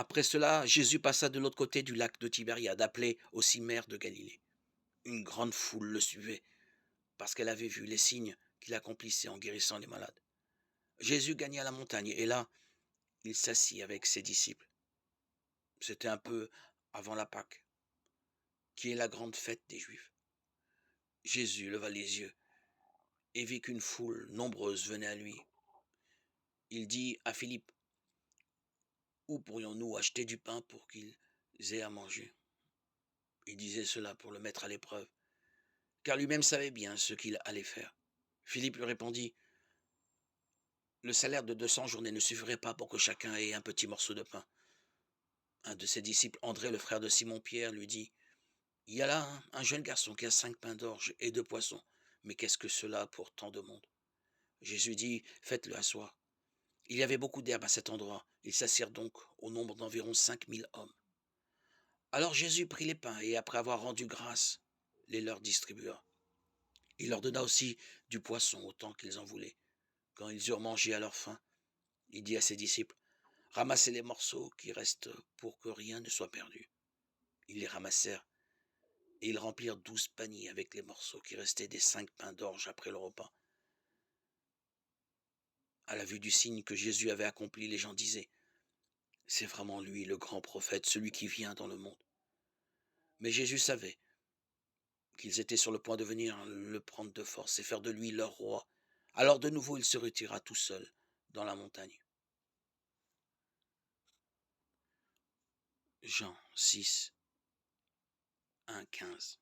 Après cela, Jésus passa de l'autre côté du lac de Tibériade, appelé aussi mer de Galilée. Une grande foule le suivait, parce qu'elle avait vu les signes qu'il accomplissait en guérissant les malades. Jésus gagna la montagne, et là, il s'assit avec ses disciples. C'était un peu avant la Pâque, qui est la grande fête des Juifs. Jésus leva les yeux et vit qu'une foule nombreuse venait à lui. Il dit à Philippe, où pourrions-nous acheter du pain pour qu'ils aient à manger? Il disait cela pour le mettre à l'épreuve, car lui-même savait bien ce qu'il allait faire. Philippe lui répondit, le salaire de 200 journées ne suffirait pas pour que chacun ait un petit morceau de pain. Un de ses disciples, André, le frère de Simon-Pierre, lui dit, il y a là un jeune garçon qui a 5 pains d'orge et 2 poissons. Mais qu'est-ce que cela pour tant de monde? Jésus dit, faites-le asseoir. Il y avait beaucoup d'herbe à cet endroit. Ils s'assirent donc au nombre d'environ 5000 hommes. Alors Jésus prit les pains et après avoir rendu grâce, les leur distribua. Il leur donna aussi du poisson autant qu'ils en voulaient. Quand ils eurent mangé à leur faim, il dit à ses disciples, ramassez les morceaux qui restent pour que rien ne soit perdu. Ils les ramassèrent et ils remplirent 12 paniers avec les morceaux qui restaient des 5 pains d'orge après le repas. À la vue du signe que Jésus avait accompli, les gens disaient, c'est vraiment lui le grand prophète, celui qui vient dans le monde. Mais Jésus savait qu'ils étaient sur le point de venir le prendre de force et faire de lui leur roi. Alors de nouveau il se retira tout seul dans la montagne. Jean 6, 1, 15.